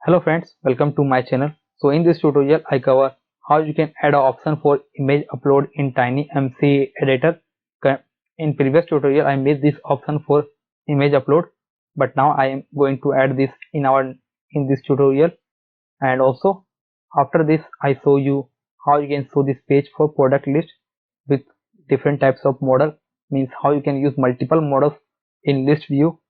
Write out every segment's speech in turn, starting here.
Hello friends, welcome to my channel. So in this tutorial I cover how you can add an option for image upload in TinyMC editor. In previous tutorial I made this option for image upload, but now I am going to add this in this tutorial. And also after this I show you how you can show this page for product list with different types of model, means how you can use multiple models in list view.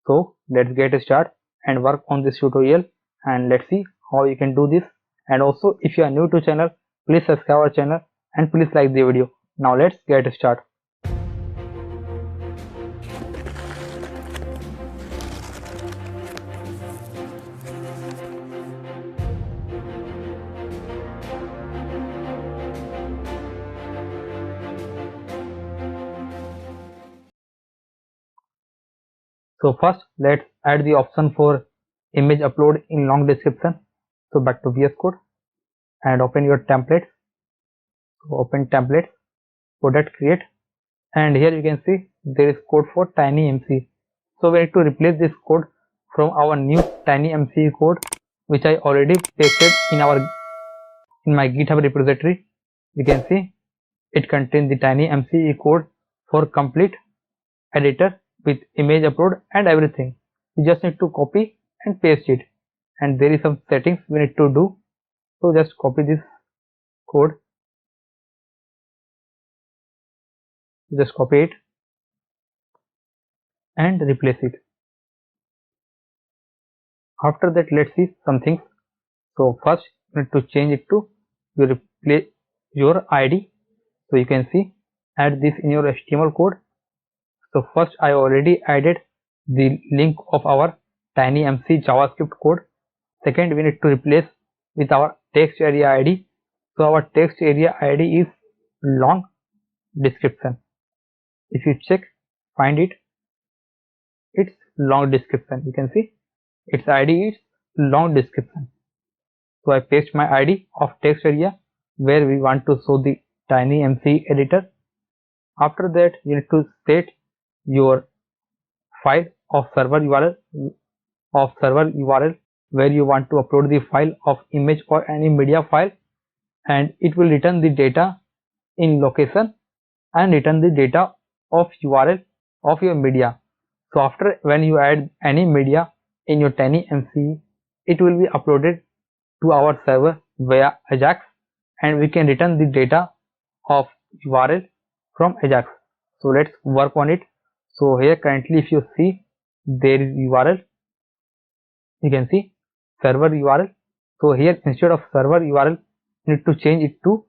So let's get started and work on this tutorial, and let's see how you can do this. And also if you are new to channel, please subscribe our channel and please like the video. Now let's get started. So first let's add the option for image upload in long description. So back to VS Code and open your templates. So open templates, product create, and here you can see there is code for TinyMC. So we need to replace this code from our new TinyMC code, which I already pasted in my GitHub repository. You can see it contains the TinyMC code for complete editor with image upload and everything. You just need to copy and paste it, and there is some settings we need to do. So just copy this code, just copy it and replace it. After that, let's see some things. So first you need to change it to your ID. So you can see add this in your HTML code. So first I already added the link of our TinyMC JavaScript code. Second, we need to replace with our text area ID. So our text area ID is long description. If you check, find it, it's long description. You can see its ID is long description. So I paste my ID of text area where we want to show the TinyMC editor. After that, you need to set your file of server URL where you want to upload the file of image or any media file, and it will return the data in location and return the data of URL of your media. So after when you add any media in your TinyMC, it will be uploaded to our server via Ajax, and we can return the data of URL from Ajax. So let's work on it. So here currently if you see there is URL, you can see server URL. So here instead of server URL you need to change it to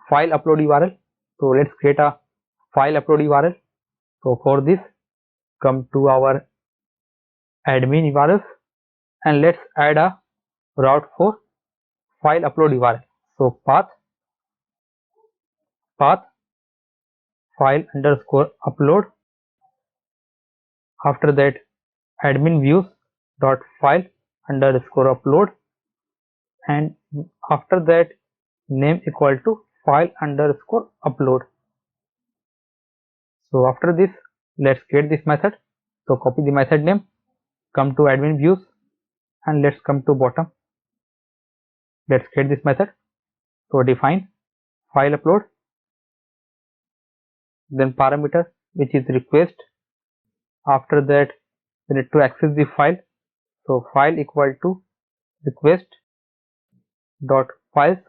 file upload URL. So let's create a file upload URL. So for this, come to our admin URLs and let's add a route for file upload URL. So path file underscore upload. After that, admin views dot file underscore upload, and after that name equal to file underscore upload. So after this, let's create this method. So copy the method name, come to admin views, and let's come to bottom. Let's create this method. So define file upload, then parameter which is request. After that, we need to access the file. So file equal to request dot files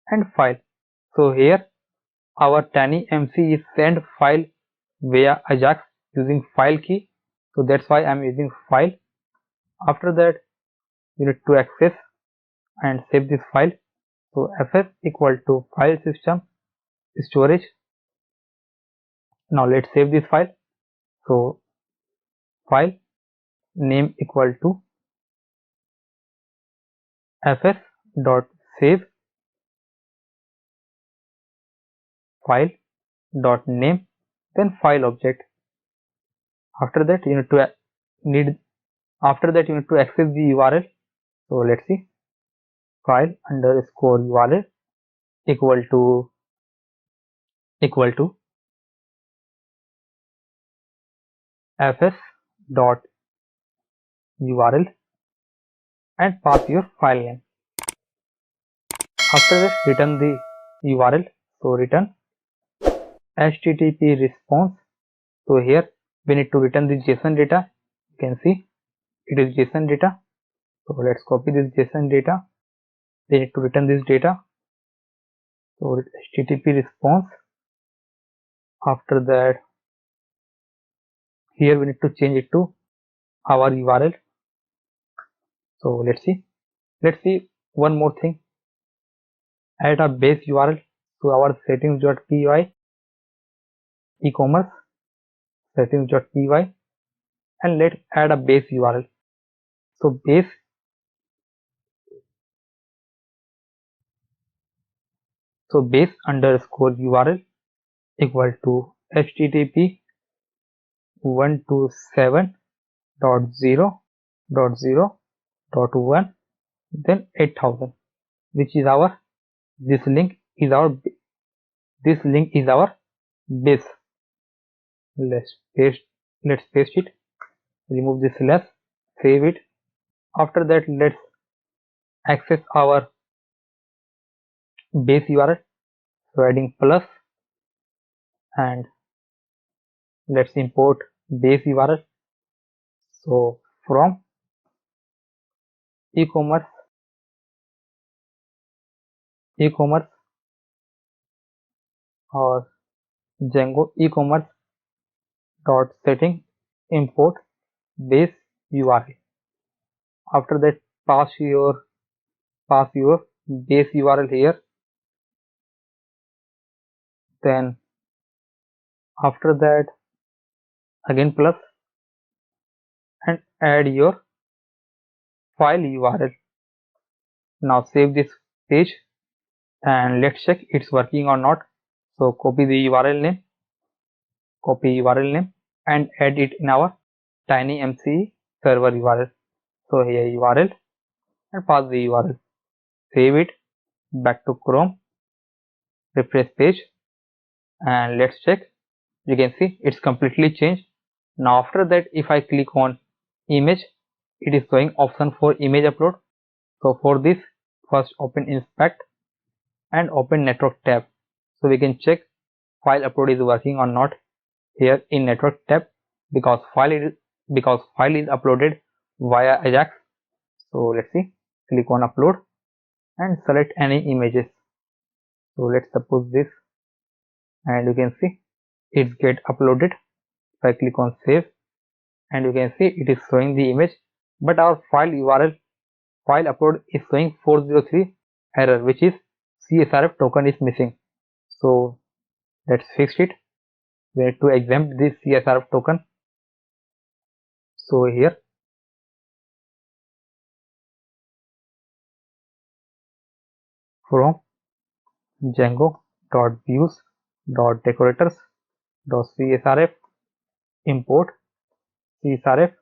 and file. So here our TinyMC is send file via Ajax using file key. So that's why I'm using file. After that, you need to access and save this file. So ff equal to file system storage. Now let's save this file. So file name equal to fs dot save file dot name, then file object. After that you need to access the URL. So let's see, file underscore URL equal to fs dot URL and pass your file name. After that, return the URL. So return HTTP response. So here we need to return the JSON data. You can see it is JSON data. So let's copy this JSON data. We need to return this data. So HTTP response. After that, here we need to change it to our URL. So let's see one more thing. Add a base URL to our settings.py e-commerce settings.py, and let's add a base URL. So base underscore URL equal to HTTP 127.0.0.1 then 8000, which is our this link is our base. Let's paste it, remove this slash, save it. After that, let's access our base URL. So adding plus, and let's import base URL. So from e-commerce or Django e-commerce dot setting import base URL. After that, pass your base URL here. Then after that, again plus, and add your file URL. Now save this page and let's check it's working or not. So copy the URL name, and add it in our TinyMCE server URL. So here URL and pass the URL. Save it, back to Chrome, refresh page, and let's check. You can see it's completely changed. Now after that, if I click on image, it is showing option for image upload. So for this, first open inspect and open network tab, so we can check file upload is working or not here in network tab, because file is uploaded via Ajax. So let's see, click on upload and select any images. So let's suppose this, and you can see it's get uploaded. If I click on save, and you can see it is showing the image, but our file upload is showing 403 error, which is CSRF token is missing. So let's fix it. We need to exempt this CSRF token. So here from Django.views.decorators.csrf import csrf.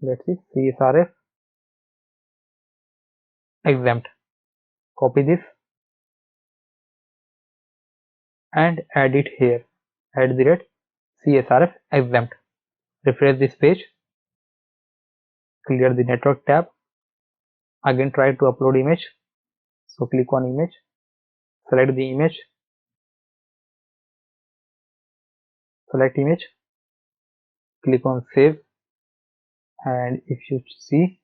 Let's see, csrf exempt. Copy this and add it here. Add the rate csrf exempt. Refresh this page. Clear the network tab. Again try to upload image. So click on image. Select the image. Select image. Click on save. And if you see,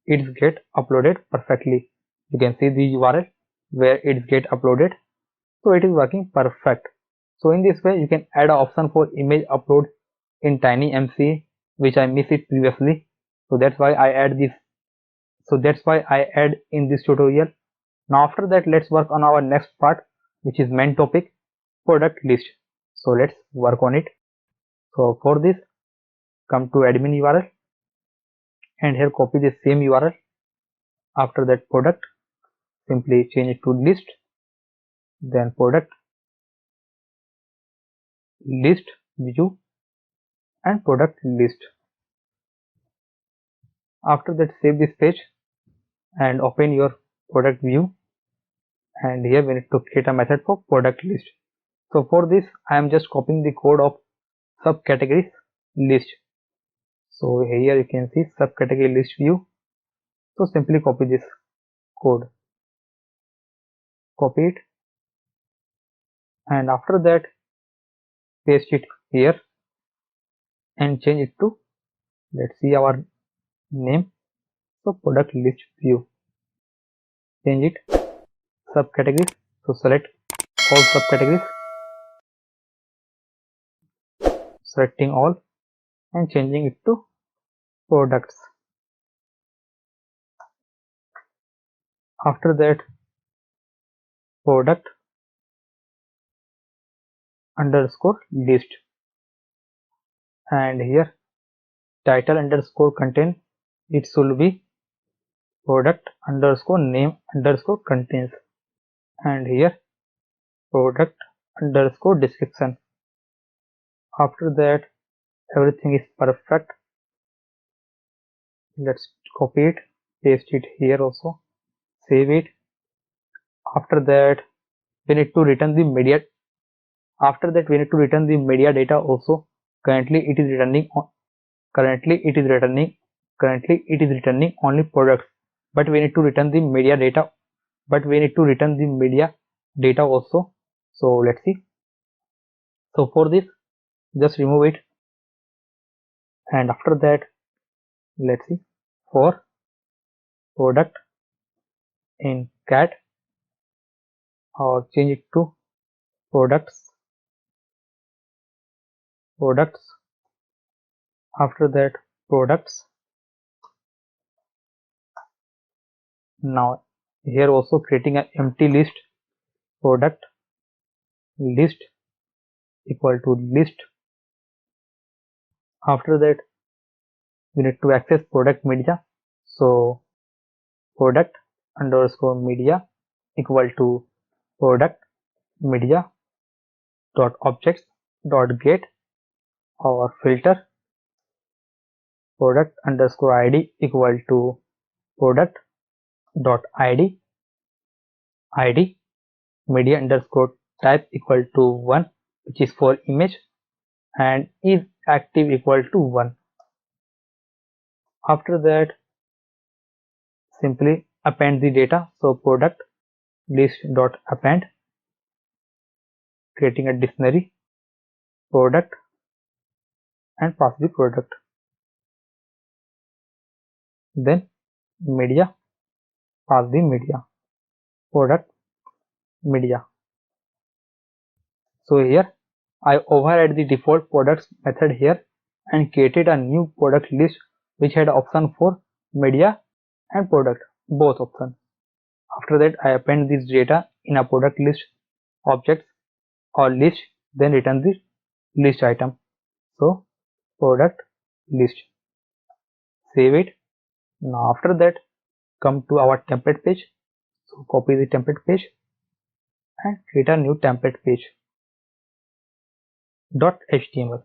it's get uploaded perfectly. You can see the URL where it's get uploaded. So it is working perfect. So in this way, you can add an option for image upload in TinyMCE, which I missed it previously. So that's why I add this. So that's why I add in this tutorial. Now after that, let's work on our next part, which is main topic, product list. So let's work on it. So for this, come to admin URL and here copy the same URL. After that, product, simply change it to list, then product, list view, and product list. After that, save this page and open your product view, and here we need to create a method for product list. So for this, I am just copying the code of subcategories list. So here you can see subcategory list view, So simply copy this code, copy it, and after that paste it here and change it to, let's see, our name. So product list view, change it subcategories. So select all subcategories, selecting all and changing it to products. After that, product underscore list, and here title underscore content, it should be product underscore name underscore contains, and here product underscore description. After that, everything is perfect. Let's copy it, paste it here also, save it. After that, we need to return the media. After that, we need to return the media data also. Currently it is returning only products, but we need to return the media data also. So let's see. So for this, just remove it, and after that, let's see, for product in cat, or change it to products. After that, products. Now here also creating an empty list, product list equal to list. After that, we need to access product media. So product underscore media equal to product media dot objects dot get or filter product underscore id equal to product dot id media underscore type equal to 1, which is for image, and is active equal to 1. After that, simply append the data. So product list dot append, creating a dictionary, product, and pass the product. Then media, pass the media, product media. So here I override the default products method here and created a new product list which had option for media and product, both options. After that, I append this data in a product list objects or list, then return the list item. So product list, save it. Now after that, come to our template page. So copy the template page and create a new template page .html.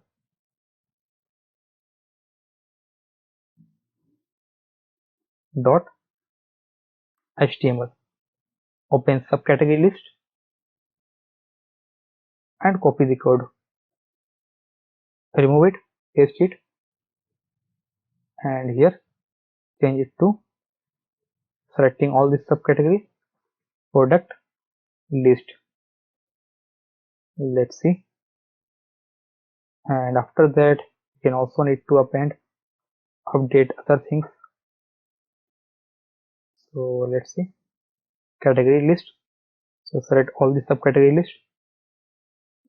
.html. Open subcategory list and copy the code. Remove it, paste it, and here change it to selecting all this subcategory, product list. Let's see. And after that, you can also need to append, update other things. So let's see, category list. So select all the subcategory list.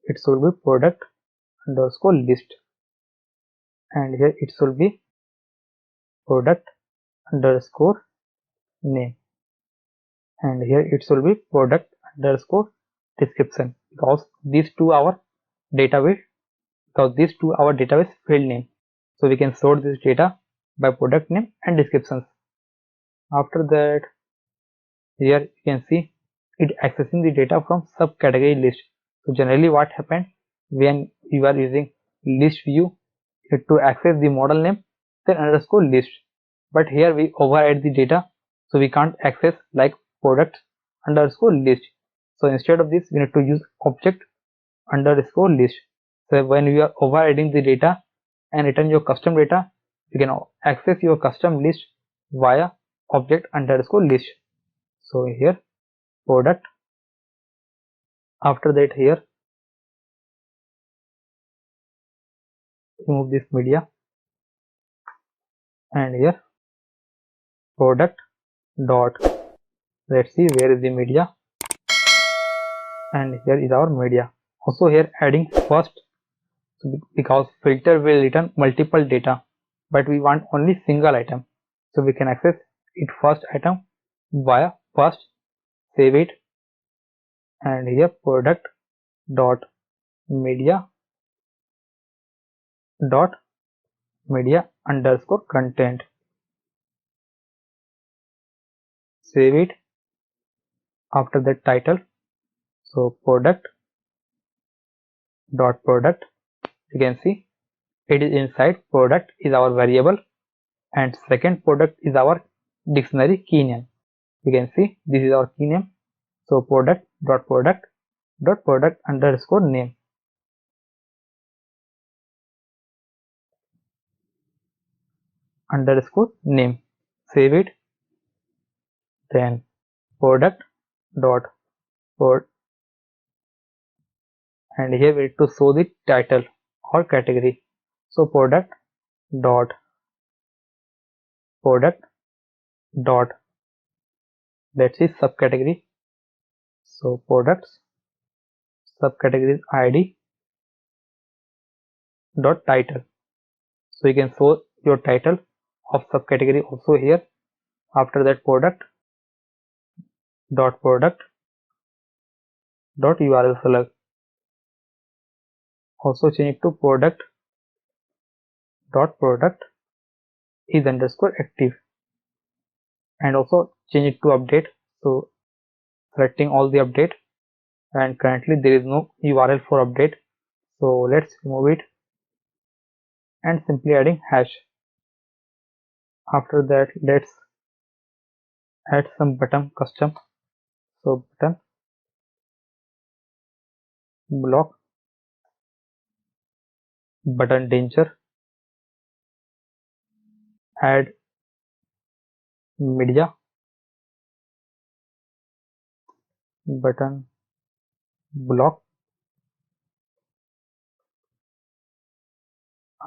It should be product underscore list, and here it should be product underscore name, and here it should be product underscore description, because these two our database field name. So we can sort this data by product name and descriptions. After that, here you can see it accessing the data from subcategory list. So generally what happened when you are using list view, you have to access the model name then underscore list, but here we override the data, so we can't access like product underscore list. So instead of this, we need to use object underscore list. So when you are overriding the data and return your custom data, you can access your custom list via object underscore list. So here product, after that here remove this media, and here product dot, let's see where is the media, and here is our media. Also here adding first, because filter will return multiple data but we want only single item, so we can access it first item via first, save it, and here product dot media dot media underscore content, save it, after that title, so product dot product, you can see it is inside product is our variable and second product is our dictionary key name. You can see this is our key name, so product dot product dot product underscore name, underscore name, save it, then product dot prod, and here we need to show the title or category, so product dot let's see subcategory, so products subcategory id dot title, so you can show your title of subcategory also here. After that product dot url slug, also change it to product is underscore active, and also change it to update, so selecting all the update, and currently there is no url for update, so let's remove it and simply adding hash. After that let's add some button custom, so button block button danger, add media button block,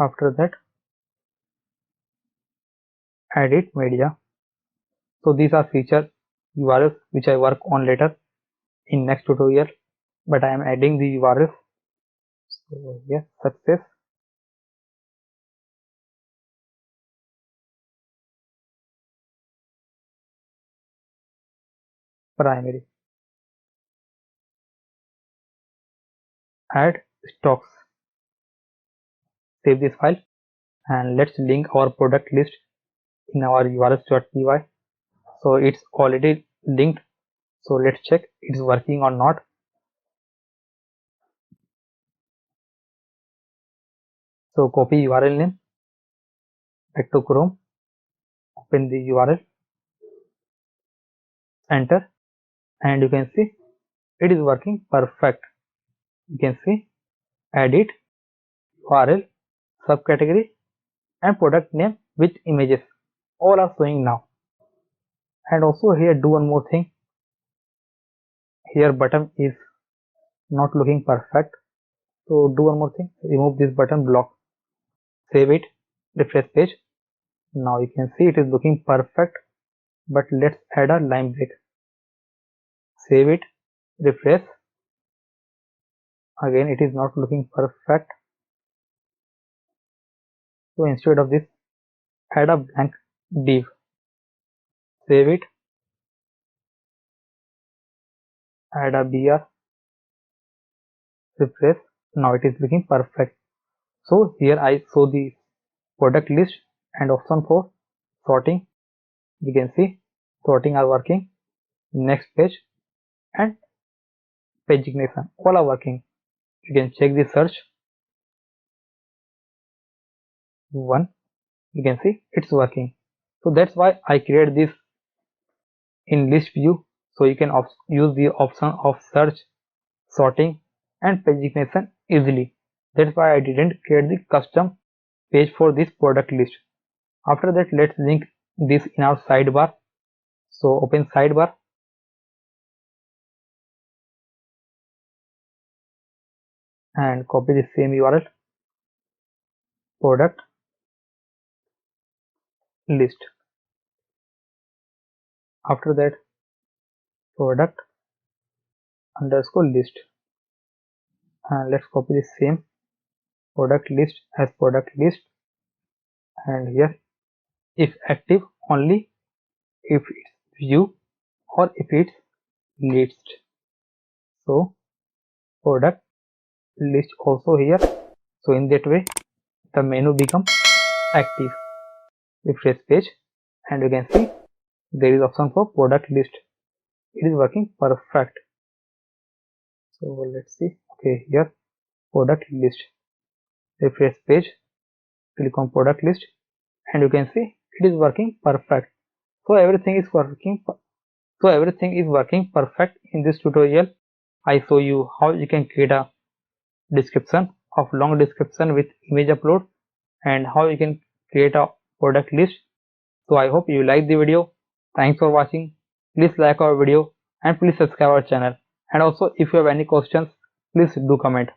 after that edit media. So these are feature URLs which I work on later in next tutorial, but I am adding the URLs. So yes, success, primary, add stocks, save this file, and let's link our product list in our urls.py. So it's already linked, so let's check it's working or not. So copy URL name, back to Chrome, open the URL, enter, and you can see it is working perfect. You can see edit URL subcategory and product name with images all are showing now. And also here do one more thing, here button is not looking perfect, so do one more thing, remove this button block, save it, refresh page. Now you can see it is looking perfect, but let's add a line break, save it, refresh, again it is not looking perfect, so instead of this add a blank div, save it, add a br, refresh, now it is looking perfect. So here I show the product list and option for sorting, you can see sorting are working, next page and pagination all are working. You can check the search one, you can see it's working. So that's why I create this in list view, so you can use the option of search, sorting and pagination easily. That's why I didn't create the custom page for this product list. After that let's link this in our sidebar So open sidebar and copy the same URL, product list. After that, product underscore list, and let's copy the same product list as product list, and here if active only if it's view or if it's list. So product list also here. So in that way the menu become active. Refresh page and you can see there is option for product list. It is working perfect. So let's see. Okay, here product list. Refresh page, click on product list and you can see it is working perfect. So everything is working perfect. In this tutorial I show you how you can create a description of long description with image upload and how you can create a product list. So I hope you like the video. Thanks for watching. Please like our video and please subscribe our channel. And also if you have any questions, please do comment.